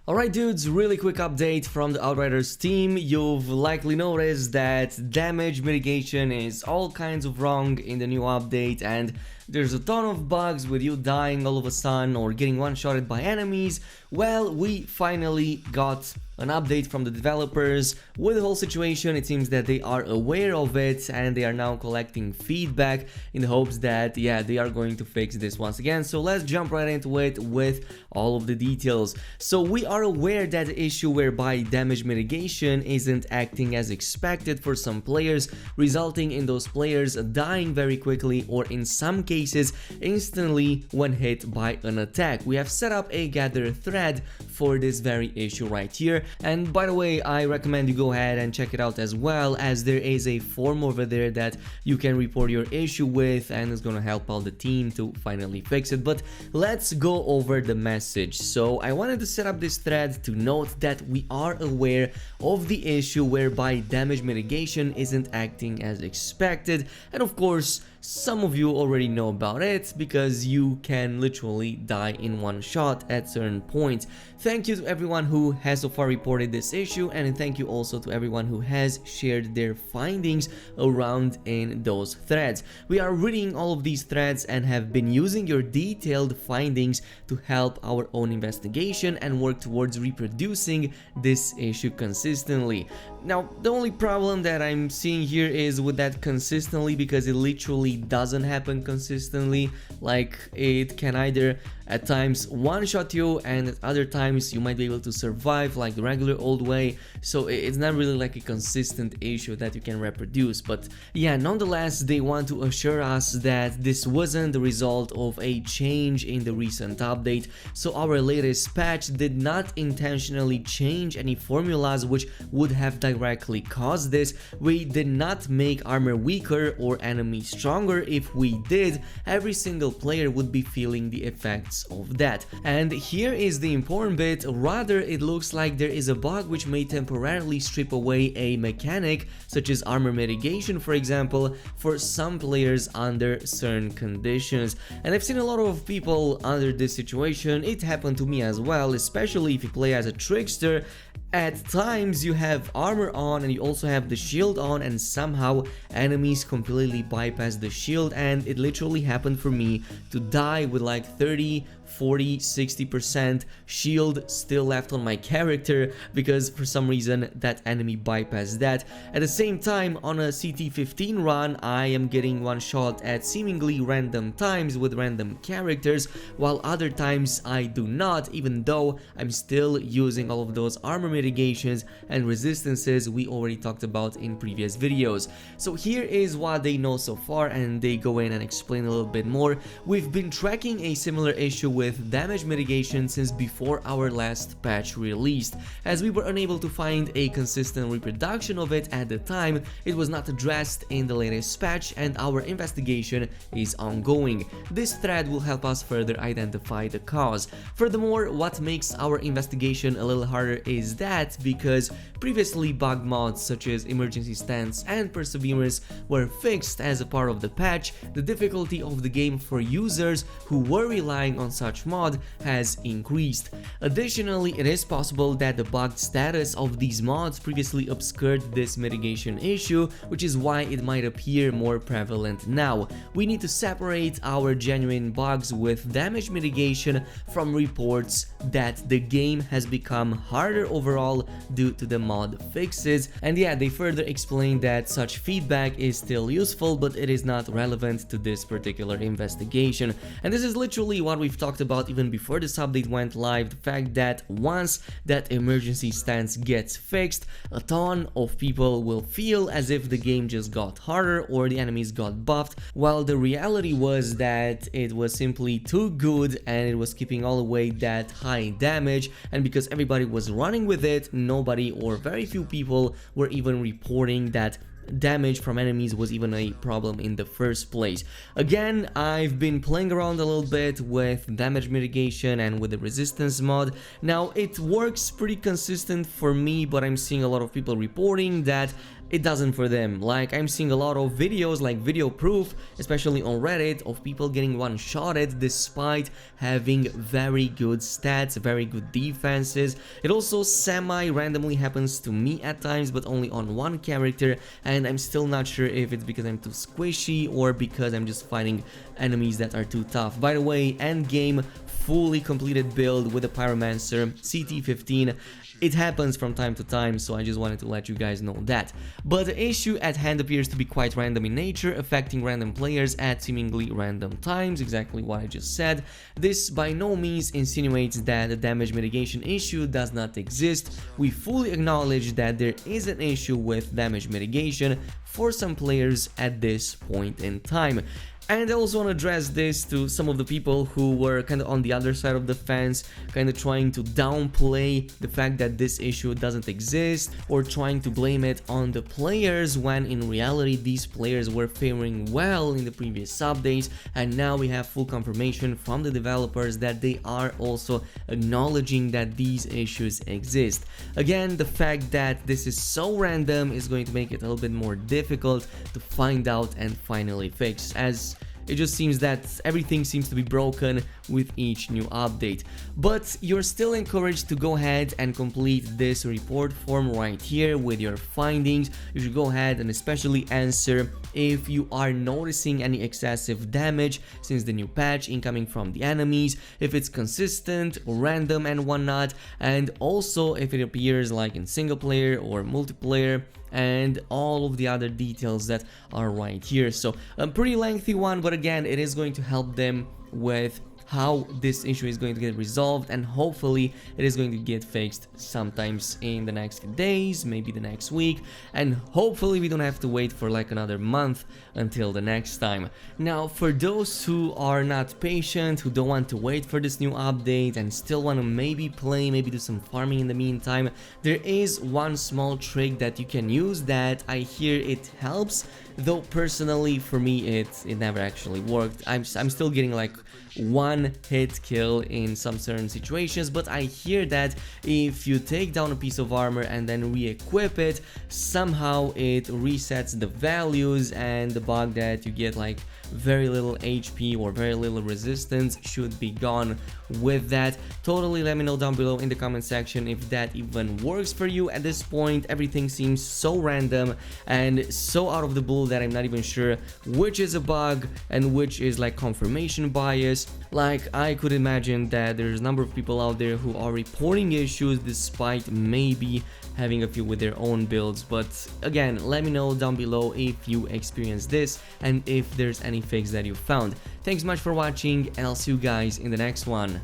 Alright dudes, really quick update from the Outriders team. You've likely noticed that damage mitigation is all kinds of wrong in the new update, and there's a ton of bugs with you dying all of a sudden or getting one-shotted by enemies. Well, we finally got an update from the developers with the whole situation. It seems that they are aware of it and they are now collecting feedback in the hopes that, yeah, they are going to fix this once again. So let's jump right into it with all of the details. So we are aware that the issue whereby damage mitigation isn't acting as expected for some players, resulting in those players dying very quickly or in some cases instantly when hit by an attack. We have set up a gather thread for this very issue right here, and by the way, I recommend you go ahead and check it out as well, as there is a form over there that you can report your issue with, and it's gonna help out the team to finally fix it. But let's go over the message. So I wanted to set up this thread to note that we are aware of the issue whereby damage mitigation isn't acting as expected, and of course some of you already know about it because you can literally die in one shot at certain points. Thank you to everyone who has so far reported this issue, and thank you also to everyone who has shared their findings around in those threads. We are reading all of these threads and have been using your detailed findings to help our own investigation and work towards reproducing this issue consistently. Now, the only problem that I'm seeing here is with that consistently, because it literally doesn't happen consistently. Like, it can either at times one-shot you, and at other times you might be able to survive like the regular old way. So it's not really like a consistent issue that you can reproduce. But yeah, nonetheless, they want to assure us that this wasn't the result of a change in the recent update. So our latest patch did not intentionally change any formulas which would have directly caused this. We did not make armor weaker or enemies stronger. If we did, every single player would be feeling the effects of that. And here is the important bit: rather, it looks like there is a bug which may temporarily strip away a mechanic such as armor mitigation, for example, for some players under certain conditions. And I've seen a lot of people under this situation. It happened to me as well, especially if you play as a trickster. At times you have armor on and you also have the shield on, and somehow enemies completely bypass the shield, and it literally happened for me to die with like 30, 40, 60% shield still left on my character because for some reason that enemy bypassed that. At the same time, on a CT15 run, I am getting one shot at seemingly random times with random characters, while other times I do not, even though I'm still using all of those armor mitigations and resistances we already talked about in previous videos. So here is what they know so far, and they go in and explain a little bit more. We've been tracking a similar issue with damage mitigation since before our last patch released. As we were unable to find a consistent reproduction of it at the time, it was not addressed in the latest patch, and our investigation is ongoing. This thread will help us further identify the cause. Furthermore, what makes our investigation a little harder is that because previously bug mods such as emergency stance and perseverance were fixed as a part of the patch, the difficulty of the game for users who were relying on such mod has increased. Additionally, it is possible that the bugged status of these mods previously obscured this mitigation issue, which is why it might appear more prevalent now. We need to separate our genuine bugs with damage mitigation from reports that the game has become harder overall due to the mod fixes. And yeah, they further explain that such feedback is still useful, but it is not relevant to this particular investigation. And this is literally what we've talked about even before this update went live: the fact that once that emergency stance gets fixed, a ton of people will feel as if the game just got harder or the enemies got buffed, while the reality was that it was simply too good and it was keeping all away that high damage, and because everybody was running with it, nobody or very few people were even reporting that damage from enemies was even a problem in the first place. Again, I've been playing around a little bit with damage mitigation and with the resistance mod. Now, it works pretty consistent for me, but I'm seeing a lot of people reporting that it doesn't for them. Like, I'm seeing a lot of videos, like video proof, especially on Reddit, of people getting one-shotted despite having very good stats, very good defenses. It also semi-randomly happens to me at times, but only on one character, and I'm still not sure if it's because I'm too squishy or because I'm just fighting enemies that are too tough. By the way, endgame fully completed build with a Pyromancer, CT15. It happens from time to time, so I just wanted to let you guys know that. But the issue at hand appears to be quite random in nature, affecting random players at seemingly random times, exactly what I just said. This by no means insinuates that the damage mitigation issue does not exist. We fully acknowledge that there is an issue with damage mitigation for some players at this point in time. And I also want to address this to some of the people who were kind of on the other side of the fence, kind of trying to downplay the fact that this issue doesn't exist, or trying to blame it on the players, when in reality these players were faring well in the previous updates, and now we have full confirmation from the developers that they are also acknowledging that these issues exist. Again, the fact that this is so random is going to make it a little bit more difficult to find out and finally fix, as it just seems that everything seems to be broken with each new update. But you're still encouraged to go ahead and complete this report form right here with your findings. You should go ahead and especially answer if you are noticing any excessive damage since the new patch incoming from the enemies, if it's consistent or random and whatnot, and also if it appears like in single player or multiplayer, and all of the other details that are right here. So a pretty lengthy one, but again, it is going to help them with how this issue is going to get resolved, and hopefully it is going to get fixed sometimes in the next few days, maybe the next week, and hopefully we don't have to wait for like another month until the next time. Now, for those who are not patient, who don't want to wait for this new update and still want to maybe play, maybe do some farming in the meantime, there is one small trick that you can use that I hear it helps, though personally for me it never actually worked. I'm still getting like one hit kill in some certain situations, but I hear that if you take down a piece of armor and then re-equip it, somehow it resets the values, and the bug that you get like very little HP or very little resistance should be gone with that. Totally let me know down below in the comment section if that even works for you. At this point, everything seems so random and so out of the blue that I'm not even sure which is a bug and which is like confirmation bias. Like, I could imagine that there's a number of people out there who are reporting issues despite maybe having a few with their own builds. But again, let me know down below if you experienced this and if there's any fix that you found. Thanks so much for watching, and I'll see you guys in the next one.